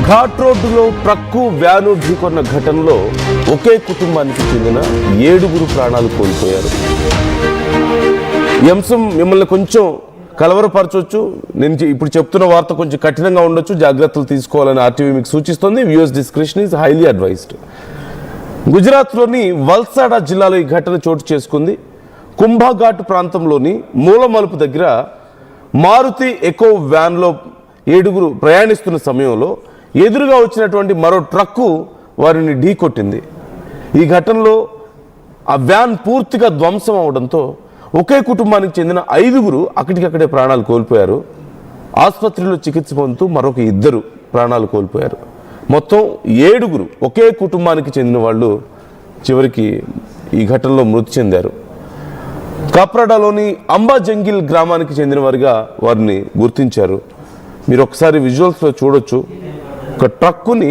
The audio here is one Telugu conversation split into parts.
ఘాట్ రోడ్డులో ట్రక్కు వ్యాను ఢీకొన్న ఘటనలో ఒకే కుటుంబానికి చెందిన 7 ప్రాణాలు కోల్పోయారు. ఈ అంశం మిమ్మల్ని కొంచెం కలవరపరచవచ్చు. నేను ఇప్పుడు చెప్తున్న వార్త కొంచెం కఠినంగా ఉండొచ్చు, జాగ్రత్తలు తీసుకోవాలని ఆర్టీవీ మీకు సూచిస్తుంది. Viewers description is highly advised. గుజరాత్లోని వల్సాడా జిల్లాలో ఈ ఘటన చోటు చేసుకుంది. కుంభఘాట్ ప్రాంతంలోని మూలమలుపు దగ్గర మారుతి ఎకో వ్యాన్లో 7 ప్రయాణిస్తున్న సమయంలో ఎదురుగా వచ్చినటువంటి మరో ట్రక్కు వారిని ఢీకొట్టింది. ఈ ఘటనలో ఆ వ్యాన్ పూర్తిగా ధ్వంసం అవడంతో ఒకే కుటుంబానికి చెందిన 5 అక్కడికక్కడే ప్రాణాలు కోల్పోయారు. ఆసుపత్రిలో చికిత్స పొందుతూ మరొక 2 ప్రాణాలు కోల్పోయారు. మొత్తం 7 ఒకే కుటుంబానికి చెందిన వాళ్ళు చివరికి ఈ ఘటనలో మృతి చెందారు. కాప్రాడాలోని అంబా జంగిల్ గ్రామానికి చెందిన వారిగా వారిని గుర్తించారు. మీరు ఒకసారి విజువల్స్లో చూడొచ్చు. ఒక ట్రక్కుని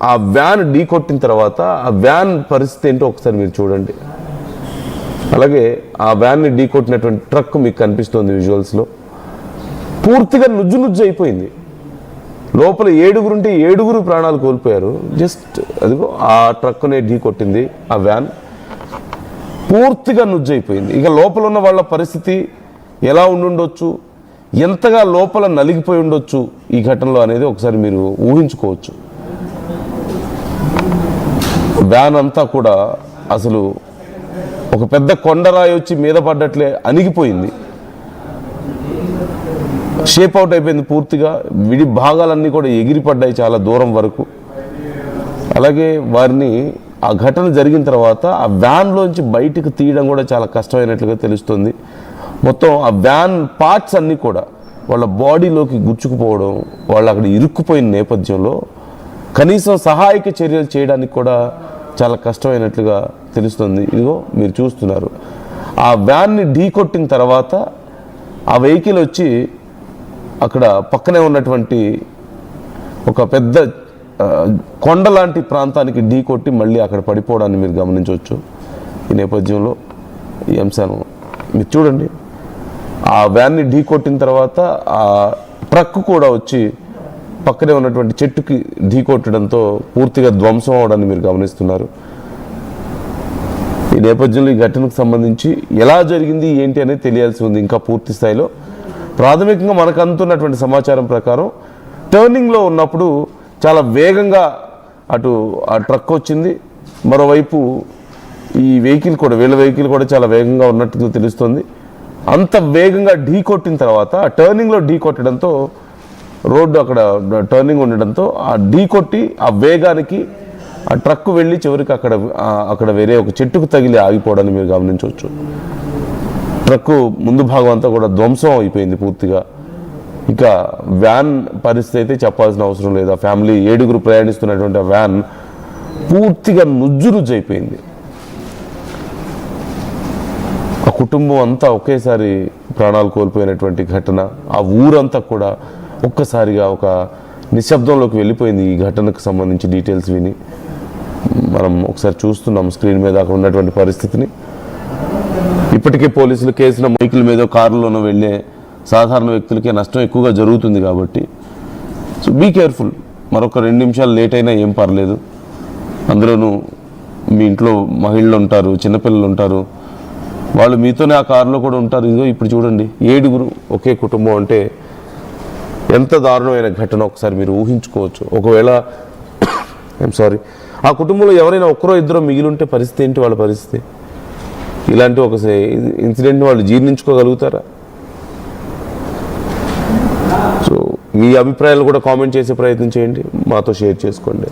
ఆ వ్యాన్ ఢీకొట్టిన తర్వాత ఆ వ్యాన్ పరిస్థితి ఏంటో ఒకసారి మీరు చూడండి. అలాగే ఆ వ్యాన్ని ఢీకొట్టినటువంటి ట్రక్ మీకు కనిపిస్తుంది విజువల్స్లో. పూర్తిగా నుజ్జు అయిపోయింది. లోపల 7 ఉంటే 7 ప్రాణాలు కోల్పోయారు. జస్ట్ అదిగో ఆ ట్రక్కునే ఢీకొట్టింది ఆ వ్యాన్. పూర్తిగా నుజ్జు అయిపోయింది. ఇక లోపల ఉన్న వాళ్ళ పరిస్థితి ఎలా ఉండుండొచ్చు, ఎంతగా లోపల నలిగిపోయి ఉండొచ్చు ఈ ఘటనలో అనేది ఒకసారి మీరు ఊహించుకోవచ్చు. వ్యాన్ అంతా కూడా అసలు ఒక పెద్ద కొండరాయి వచ్చి మీద పడ్డట్లే అణిగిపోయింది. షేప్ అవుట్ అయిపోయింది పూర్తిగా. విడి భాగాలన్నీ కూడా ఎగిరిపడ్డాయి చాలా దూరం వరకు. అలాగే వారిని ఆ ఘటన జరిగిన తర్వాత ఆ వ్యాన్లోంచి బయటకు తీయడం కూడా చాలా కష్టమైనట్లుగా తెలుస్తుంది. మొత్తం ఆ వ్యాన్ పార్ట్స్ అన్నీ కూడా వాళ్ళ బాడీలోకి గుచ్చుకుపోవడం, వాళ్ళు అక్కడ ఇరుక్కుపోయిన నేపథ్యంలో కనీసం సహాయక చర్యలు చేయడానికి కూడా చాలా కష్టమైనట్లుగా తెలుస్తుంది. ఇదిగో మీరు చూస్తున్నారు. ఆ వ్యాన్ని ఢీకొట్టిన తర్వాత ఆ వెహికల్ వచ్చి అక్కడ పక్కనే ఉన్నటువంటి ఒక పెద్ద కొండ లాంటి ప్రాంతానికి ఢీకొట్టి మళ్ళీ అక్కడ పడిపోవడాన్ని మీరు గమనించవచ్చు. ఈ నేపథ్యంలో ఈ అంశాన్ని మీరు చూడండి. ఆ వ్యాన్ని ఢీకొట్టిన తర్వాత ఆ ట్రక్ కూడా వచ్చి పక్కనే ఉన్నటువంటి చెట్టుకి ఢీకొట్టడంతో పూర్తిగా ధ్వంసం అవడాన్ని మీరు గమనిస్తున్నారు. ఈ నేపథ్యంలో ఈ ఘటనకు సంబంధించి ఎలా జరిగింది ఏంటి అనేది తెలియాల్సి ఉంది ఇంకా పూర్తి స్థాయిలో. ప్రాథమికంగా మనకు అందుతున్నటువంటి సమాచారం ప్రకారం టర్నింగ్లో ఉన్నప్పుడు చాలా వేగంగా అటు ఆ ట్రక్ వచ్చింది. మరోవైపు ఈ వెహికల్ కూడా వీళ్ళ వెహికల్ కూడా చాలా వేగంగా ఉన్నట్టుగా తెలుస్తుంది. అంత వేగంగా ఢీకొట్టిన తర్వాత ఆ టర్నింగ్లో ఢీకొట్టడంతో రోడ్డు అక్కడ టర్నింగ్ ఉండడంతో ఆ ఢీకొట్టి ఆ వేగానికి ఆ ట్రక్ వెళ్ళి చివరికి అక్కడ వేరే ఒక చెట్టుకు తగిలి ఆగిపోవడాన్ని మీరు గమనించవచ్చు. ట్రక్కు ముందు భాగం అంతా కూడా ధ్వంసం అయిపోయింది పూర్తిగా. ఇక వ్యాన్ పరిస్థితి అయితే చెప్పాల్సిన అవసరం లేదు. ఆ ఫ్యామిలీ 7 ప్రయాణిస్తున్నటువంటి ఆ వ్యాన్ పూర్తిగా నుజ్జు అయిపోయింది. ఆ కుటుంబం అంతా ఒకేసారి ప్రాణాలు కోల్పోయినటువంటి ఘటన. ఆ ఊరంతా కూడా ఒక్కసారిగా ఒక నిశ్శబ్దంలోకి వెళ్ళిపోయింది. ఈ ఘటనకు సంబంధించి డీటెయిల్స్ విని మనం ఒకసారి చూస్తున్నాం స్క్రీన్ మీద అక్కడ ఉన్నటువంటి పరిస్థితిని. ఇప్పటికే పోలీసులు కేసుల వెహికల్ మీద కారులోనూ వెళ్ళే సాధారణ వ్యక్తులకే నష్టం ఎక్కువగా జరుగుతుంది కాబట్టి సో బీ కేర్ఫుల్. మరొక 2 నిమిషాలు లేట్ అయినా ఏం పర్లేదు. అందులోనూ మీ ఇంట్లో మహిళలు ఉంటారు, చిన్నపిల్లలు ఉంటారు, వాళ్ళు మీతోనే ఆ కారులో కూడా ఉంటారు. ఇదిగో ఇప్పుడు చూడండి 7 ఒకే కుటుంబం అంటే ఎంత దారుణమైన ఘటన ఒకసారి మీరు ఊహించుకోవచ్చు. ఒకవేళ సారీ ఆ కుటుంబంలో ఎవరైనా 1-2 మిగిలి ఉంటే పరిస్థితి ఏంటి? వాళ్ళ పరిస్థితి ఇలాంటి ఒక ఇన్సిడెంట్ని వాళ్ళు జీర్ణించుకోగలుగుతారా? సో మీ అభిప్రాయాలు కూడా కామెంట్ చేసే ప్రయత్నం చేయండి, మాతో షేర్ చేసుకోండి.